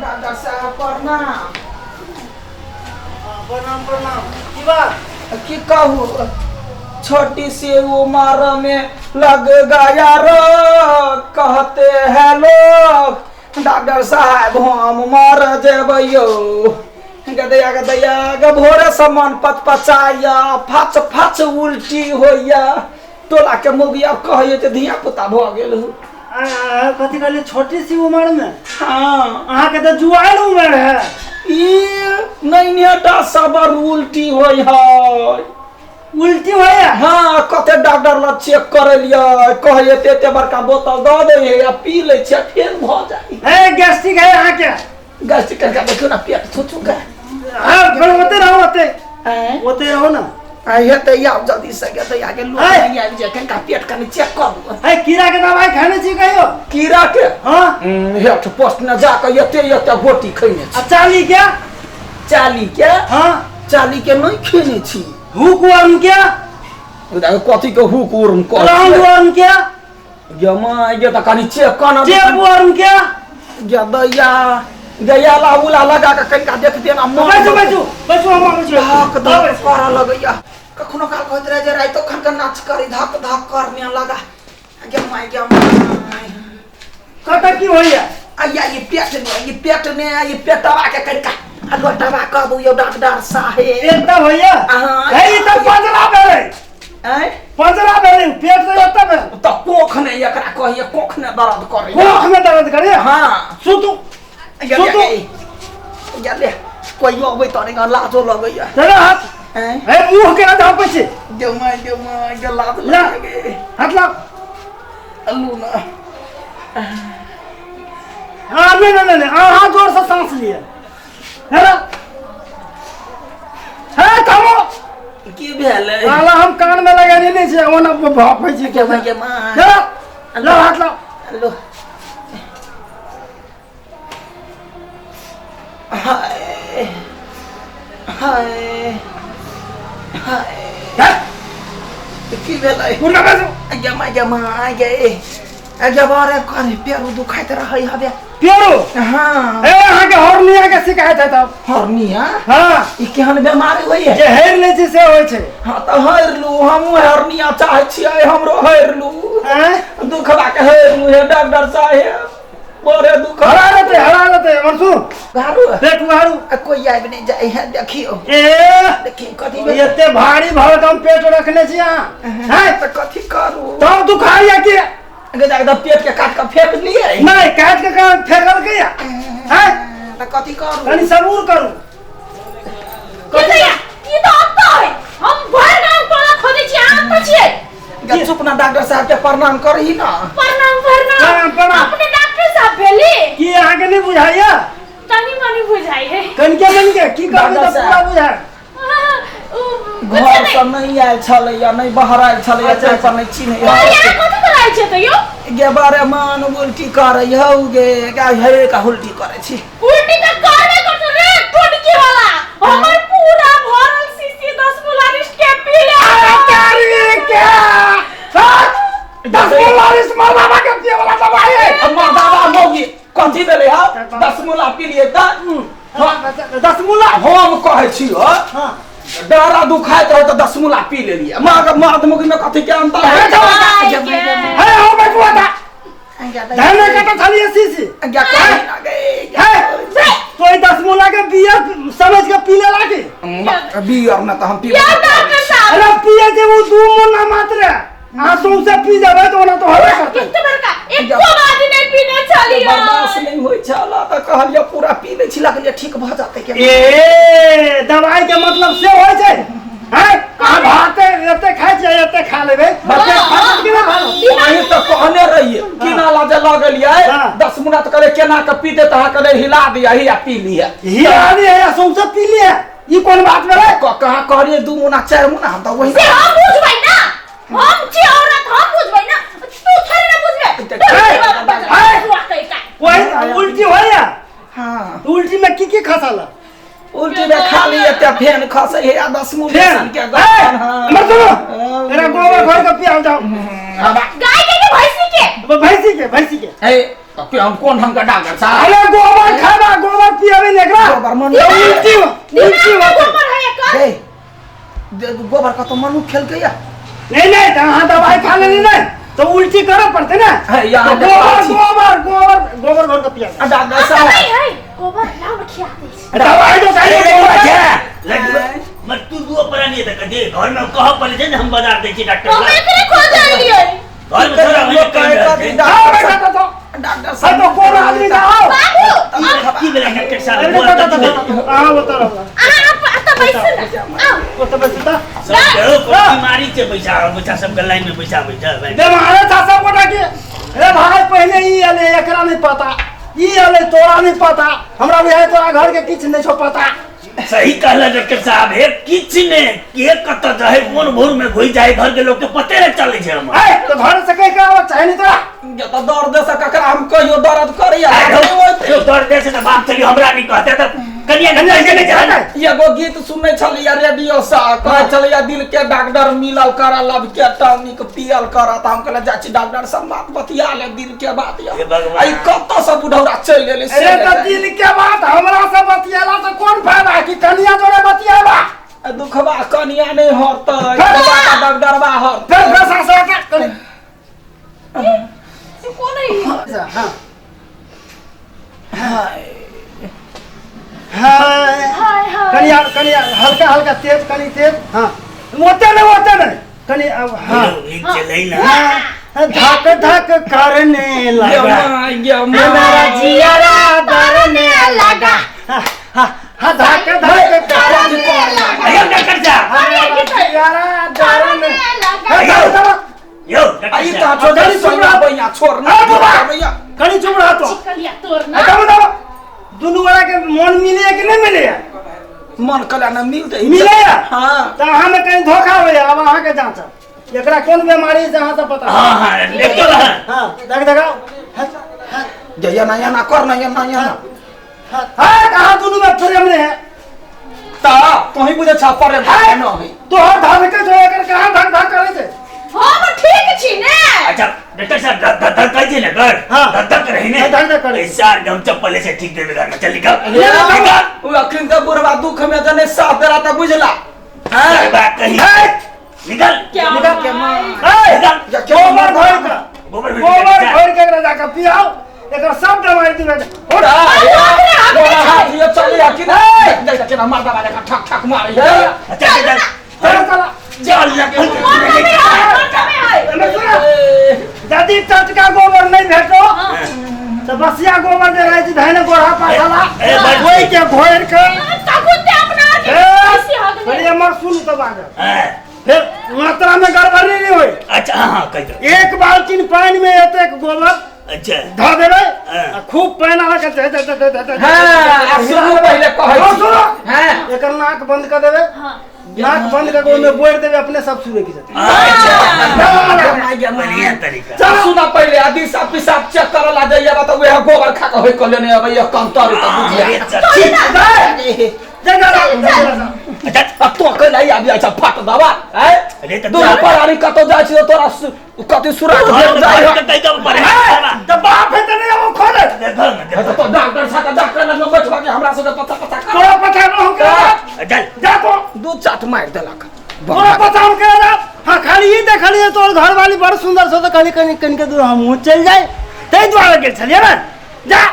Doctor साहब प्रणाम। प्रणाम प्रणाम। की बात? की कहूँ, छोटी सी उम्र में लग गया रोग, कहते हैं लोग डॉक्टर साहब हम मर जेबैयो। गदया गदया भोरे समान पचपचाया, फच फच उल्टी होइया। तोला के मुगिया कहिए जे धिया पुता भ गेल हूँ। कथी कहलिए छोटी सी उम्र में? हाँ अहाँ के तो जुआन उम्र है। ई नैनेटा सबर उल्टी होई है। उल्टी होया? हाँ कते डॉक्टर ला चेक करलिए, कहिए ते बड़का बोतल दे दे या पी ले छे फेर भ जाई। है गैस्ट्रिक है अहाँ के? गैस्ट्रिक का देखो ना पेट थुथु का। हां फिर होते रहो होते रहो ना। आइए तो या जल्दी से गए तो आगे लोग नहीं आ जे कन का पेट का चेक कर दो। है कीड़ा के दवाई खाने छी कहियो? कीड़ा के? हां हेठ पोस्ट न जा के एते गोटी खइने छी। चाली के? चाली के? हां चाली के नहीं खइने छी। हुक वर्म के? उदा कथि के हुक वर्म को? राउंड वर्म के? जमा ये त कनी चेक करना। जेब वर्म के? गया गया लाउला लगा के कनका देख देना। बचो हम धक धक कर लगैया। कखनो काल कहत रहे जे राइतो खन के नाच करी धक धक करने लगा। गे माय कता की होइया? आया ये पेट ने ये पेटवा के कनका लोटवा क दू यो डॉक्टर साहब। पेटवा होइया? है ई त पंजरा भेलै। हैं पंजरा भेलै पेट से ओता में त कोख ने एकरा कहिए कोख ने दर्द करे। कोख में दर्द करे? हां सुतु या ले कोई अबै त ने लाजो लगैया। चलो हाथ है मुंह के ना धापै छी। देउ माय लाज ला लगे। हाथ ला अल्लू ना। हां नहीं हां जोर से सांस लिए। है ना है थमो। की भेलै? साला हम कान में लगाने नहीं छे ओना भापै छी के के मां। ला हाथ ला लो हाय हाय हाय की भेलै? उनका बस जमा गए जबारे करे पेरू दुखाइत रहै हबे। पेरू? हां ए अहाँ के हर्निया के शिकायत है तब? हर्निया? हां ई केहन बीमारी होय है? जे हेर ले छै से होय छै। हां त हेरलू हमहु हर्निया चाहे छियै हमरो हेरलू। हैं दुखबा के हेरलू हे डॉक्टर साहब। बड़े दुख हरा लेते मनसू गारू पेट उहारू कोई आबि नहीं जाए है। देखियो ए देखियो कथि एते भारी भरकम पेट रखने छी अहाँ। हैं त कथि करू? तो दुखाइया के गदा पेट के काट के फेंक लिए। नहीं काट के फेंकल के या हैं त कथि करू? कनी सबूर करू। कथि ई तो आता है हम भर गांव टोला खोदे छी आम त छिए। गे चुप ना डॉक्टर साहब के प्रणाम करही ना। प्रणाम अपने डॉक्टर साहब भेली की अहाँ के नहीं बुझाइया? तनी मनी बुझाई है। कनके की करबे त पूरा बुझा। घर से नहीं आयल छलैया नहीं बाहर आयल छलैया चाहे पर नहीं चिन्ह यहाँ कथि कराई छै त यो? गे बारे मान उल्टी करे हौ गे गा हे का उल्टी करे छी। उल्टी त करबे करतो रे टोडकी वाला। हमर पूरा भरल शीशी 10 मुलारिस के पी ले। अरे तारी के 10 मुलारिस मरदावा के पिए वाला दवाई है। मरदावा मोगी कथि देले हा 10 मुला पी लिए त 10 मुला हम कहै छी हो। हां डरा दुखाइत रहो त 10 मुला पी लेलिए। मर्द मुगी में कथि के अंतर है? है हो बचुआ था धन का तो खाली शीशी क्या कहि ना गए है तो 10 मुला के बिया समझ के पी ले लागे। बियर में तो हम पी या डॉक्टर साहब अरे पिए जे वो 2 मुना मात्र आ तुमसे पी जावे तो ना तो होबे करते। कितने बड़का एक को बात नहीं पीने चलियो। बर्दाश्त नहीं होई छला त कहलिए पूरा पी ले छी लगलिए ठीक भ जाते के। ए दवाई के मतलब से होय छै हैं आ भाते एते खाइ छै एते खा लेबे बच्चे खात के ना भालो। अही तो कहने रहिए कि ना लाजे लगलिए 10 मिनट करे केना के पी दे त करे हिला दिया ही आ पी लिया। हिला दिया या तुमसे पी लिया ई कोन बात भेलै? कहां कहलिए 2 मुना 4 मुना हम त वही से हम बुझबै ना। हम छी औरत हम बुझबै ना तू थोड़ी ना बुझबे। कोई उल्टी होया? हां उल्टी में की खसाला? उल्टी में खा लिए त फेन खसे हे 10 मुना के गन। हां मत सुनो तेरा गोबर घर का पिया जाओ। गाय के भैंसी के भैंसी के ए तो हम कौन ढंग का डॉक्टर साहब? अरे गोबर खाना पियावे नेकरा गोबर मन उल्टी होते गोबर है एकर गोबर का तो मनु खेल गया नहीं तो हाँ दवाई खा लेनी नहीं तो उल्टी करो पड़ते ना है यहाँ तो गोबर घर का पिया डॉक्टर नहीं साहब है गोबर लाओ खिया दे दवाई तो खाई मत तू दुआ परा नहीं था दे घर में कह पड़े जे हम बजा दे छी डॉक्टर तो मैं करे खो जाइए घर में थोड़ा लोग कहे डॉक्टर साहब तो कौन आदमी का आओ बाबू की बेला डॉक्टर साहब अरे बोल हाँ बता रहा आप आता बैठ ना आओ वो तो बता सब कहो बीमारी से पैसा बच्चा सब के लाइन में पैसा बैठा दे मारे था सब कोटा के अरे भाई पहले ई आले एकरा नहीं पता ई आले तोरा नहीं पता हमरा बुझाय तोरा घर के किछ नहीं छो पता सही कहला डॉक्टर साहब है किछ ने के कत जाए कोन भोर में घोई जाए घर के लोग के पते न चले छे हम ए तो घर से कह के आवा चाहे नहीं तोरा ये तो दर्द से ककरा हम कहियो दर्द करिया जो दर्द से तो बात चली हमरा नहीं कहते तो कनिया कनिया के नहीं जाना एगो गीत सुनै छलिया रेडियो सा कहै छलिया दिल के डॉक्टर मिलल कर लब के टॉनिक पियल कर त हम कहले जाछि डॉक्टर से बात बतिया ले दिल के बात या हे भगवान। आई कत से बुढ़ौरा चल गेलै से अरे तो दिल के बात हमरा से बतियाला तो कौन फायदा कि कनिया तोरे बतियाबा दुखबा कनिया नहीं हरतै फिर दुखबा डॉक्टर बा हर फिर सासा के कनी से कौन है हां हाय हाय कनिया हल्का तेज कनी तेज हां मोटे नहीं कनी अब हां नीचे चले ना धक धक करने लगा यमा मेरा जियारा डरने लगा हाँ धक धक करने लगा अयो डॉक्टर साहब मेरा जियारा डरने यो आई डॉक्टर ता साहब छोड़ी सुना भैया छोड़ना भैया कनी चुप रहा तो चिकलिया तोड़ना बताओ दोनों वाला के मन मिले कि नहीं मिले मन कला न मिलते मिले हां तो हमें कहीं धोखा हो गया अब वहां के जांच एकरा कौन बीमारी है जहां से पता हां हां देख तो हां देख देखाओ जया ना कर ना या हां कहां दोनों में प्रेम नहीं है ता तो ही बुझे छापर रे न है तो हर धक के जो एकर कहां धक करे थे हम ठीक छी ने अच्छा डॉक्टर साहब धक कहिए ना घर हाँ। धक रही ने धक करे। ऐसा हम चप्पल से ठीक देवे घर में चल निकल वो अखिन के बुढ़वा दुख में जने साथ देला त बुझला हां बात कही निकल क्या निकल के निकल गोबर घोर का गोबर गोबर घोर के एकरा जाके पियाओ एकर सब दवाई दिबे ओरा हाथ ये चल या कि नहीं देख के ना मारदा वाला का ठक ठक मारे अच्छा चल चला चल जाके दादी टटका गोबर नहीं भेटो तो बसिया गोबर दे रहे धैने गोरा पाछला ए, कोई के घोर के ताकुते अपना ऐसे हो गए अरे मर सुन तो बात हां फिर मात्रा में गड़बड़ी नहीं होई अच्छा हां कह दो एक बाल्टी पानी में एते गोबर अच्छा धो देबे हाँ। आ खूब पानी आवा के दे हां सुनो पहले कहै सुनो हां एकर नाक बंद कर देबे हां नाक बंद करके ओमे बोर देबे अपने सब सुने की जाते अच्छा बढ़िया तरीका चल सुना पहले आदि सब पिसाब चेक करला जाइए बता वे गोबर खा के होय कले ने अब ये कंतर त बुझिया अच्छा अब तो के नहीं आबि अच्छा फट दवा है अरे तो दो पर आनी कतो जाय छी तोरा कति सुराग भेट जाय घर कहीं का ऊपर है तो बाप है तो नहीं वो खोले देखो तो डॉक्टर साहब डॉक्टर लग बैठवा के हमरा से पता पता कर तोरा पता न हो के चल जा तो दू चाट मार देलक तोरा पता हम के जा हां खाली ये देखलिए तोर घर वाली बड़ सुंदर सो तो खाली कनी के दूर हम चल जाए तै द्वारा गेल छलिए ना जा